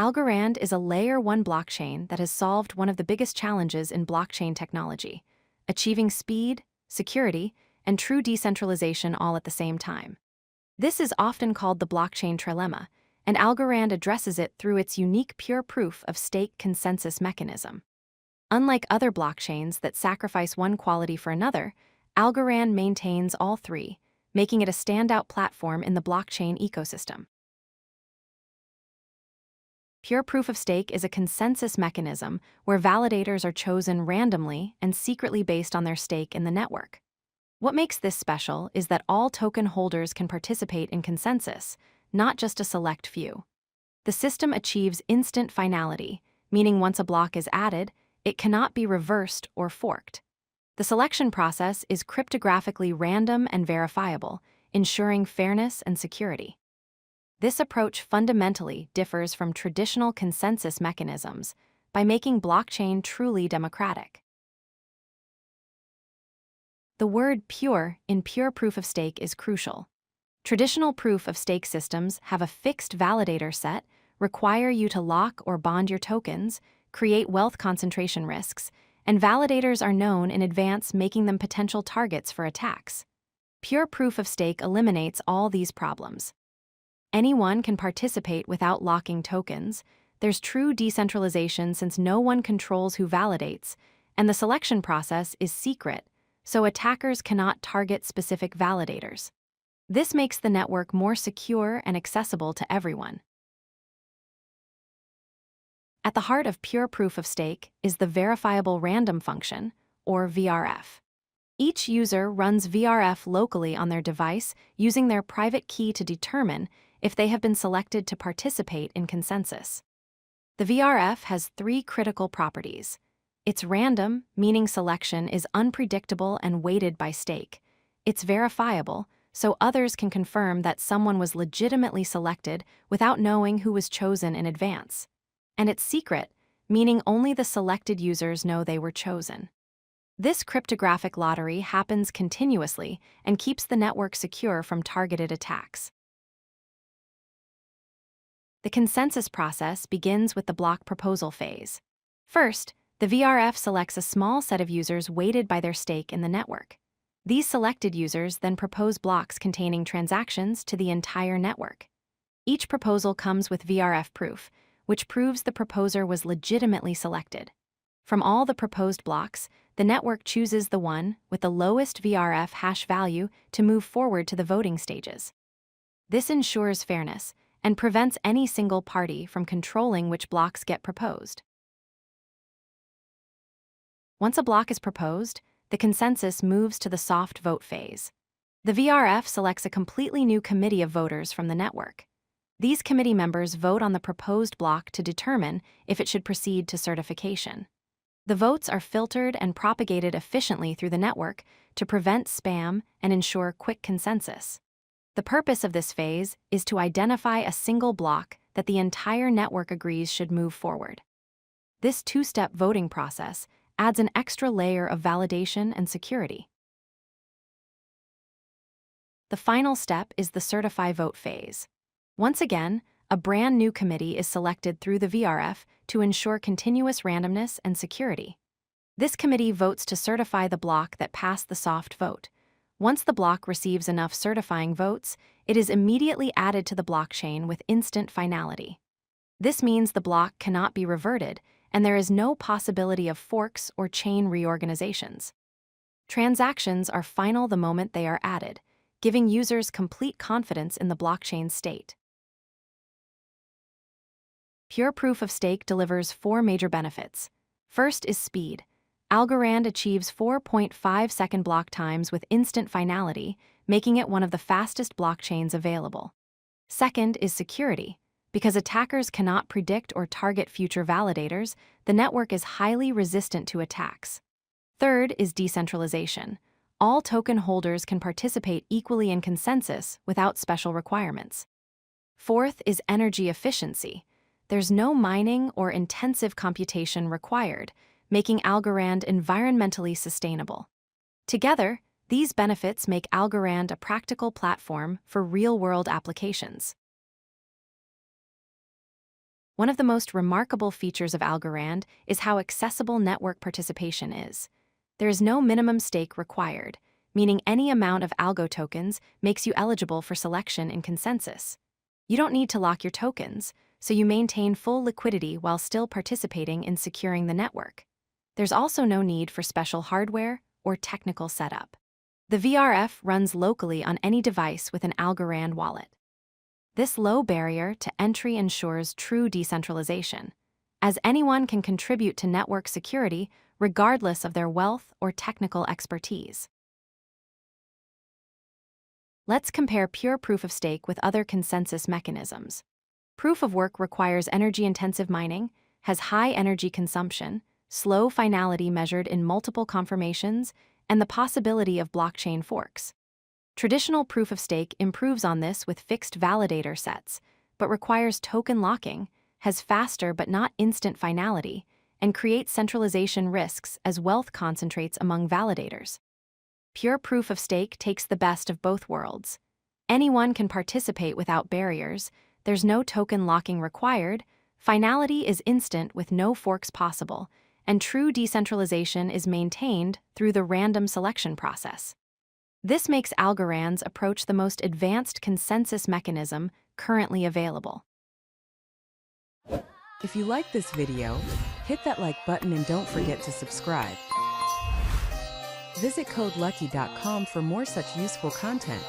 Algorand is a Layer 1 blockchain that has solved one of the biggest challenges in blockchain technology, achieving speed, security, and true decentralization all at the same time. This is often called the blockchain trilemma, and Algorand addresses it through its unique pure proof of stake consensus mechanism. Unlike other blockchains that sacrifice one quality for another, Algorand maintains all three, making it a standout platform in the blockchain ecosystem. Pure proof of stake is a consensus mechanism where validators are chosen randomly and secretly based on their stake in the network. What makes this special is that all token holders can participate in consensus, not just a select few. The system achieves instant finality, meaning once a block is added, it cannot be reversed or forked. The selection process is cryptographically random and verifiable, ensuring fairness and security. This approach fundamentally differs from traditional consensus mechanisms by making blockchain truly democratic. The word pure in pure proof of stake is crucial. Traditional proof of stake systems have a fixed validator set, require you to lock or bond your tokens, create wealth concentration risks, and validators are known in advance, making them potential targets for attacks. Pure proof of stake eliminates all these problems. Anyone can participate without locking tokens. There's true decentralization since no one controls who validates, and the selection process is secret, so attackers cannot target specific validators. This makes the network more secure and accessible to everyone. At the heart of pure proof of stake is the verifiable random function, or VRF. Each user runs VRF locally on their device using their private key to determine if they have been selected to participate in consensus. The VRF has three critical properties. It's random, meaning selection is unpredictable and weighted by stake. It's verifiable, so others can confirm that someone was legitimately selected without knowing who was chosen in advance. And it's secret, meaning only the selected users know they were chosen. This cryptographic lottery happens continuously and keeps the network secure from targeted attacks. The consensus process begins with the block proposal phase. First, the VRF selects a small set of users weighted by their stake in the network. These selected users then propose blocks containing transactions to the entire network. Each proposal comes with VRF proof, which proves the proposer was legitimately selected. From all the proposed blocks, the network chooses the one with the lowest VRF hash value to move forward to the voting stages. This ensures fairness and prevents any single party from controlling which blocks get proposed. Once a block is proposed, the consensus moves to the soft vote phase. The VRF selects a completely new committee of voters from the network. These committee members vote on the proposed block to determine if it should proceed to certification. The votes are filtered and propagated efficiently through the network to prevent spam and ensure quick consensus. The purpose of this phase is to identify a single block that the entire network agrees should move forward. This two-step voting process adds an extra layer of validation and security. The final step is the certify vote phase. Once again, a brand new committee is selected through the VRF to ensure continuous randomness and security. This committee votes to certify the block that passed the soft vote. Once the block receives enough certifying votes, it is immediately added to the blockchain with instant finality. This means the block cannot be reverted, and there is no possibility of forks or chain reorganizations. Transactions are final the moment they are added, giving users complete confidence in the blockchain state. Pure proof of stake delivers four major benefits. First is speed. Algorand achieves 4.5-second block times with instant finality, making it one of the fastest blockchains available. Second is security. Because attackers cannot predict or target future validators, the network is highly resistant to attacks. Third is decentralization. All token holders can participate equally in consensus without special requirements. Fourth is energy efficiency. There's no mining or intensive computation required, making Algorand environmentally sustainable. Together, these benefits make Algorand a practical platform for real-world applications. One of the most remarkable features of Algorand is how accessible network participation is. There is no minimum stake required, meaning any amount of algo tokens makes you eligible for selection in consensus. You don't need to lock your tokens, so you maintain full liquidity while still participating in securing the network. There's also no need for special hardware or technical setup. The VRF runs locally on any device with an Algorand wallet. This low barrier to entry ensures true decentralization, as anyone can contribute to network security regardless of their wealth or technical expertise. Let's compare pure proof of stake with other consensus mechanisms. Proof of work requires energy-intensive mining, has high energy consumption, slow finality measured in multiple confirmations, and the possibility of blockchain forks. Traditional proof of stake improves on this with fixed validator sets, but requires token locking, has faster but not instant finality, and creates centralization risks as wealth concentrates among validators. Pure proof of stake takes the best of both worlds. Anyone can participate without barriers, there's no token locking required, finality is instant with no forks possible, and true decentralization is maintained through the random selection process. This makes Algorand's approach the most advanced consensus mechanism currently available. If you like this video, hit that like button and don't forget to subscribe. Visit CodeLucky.com for more such useful content.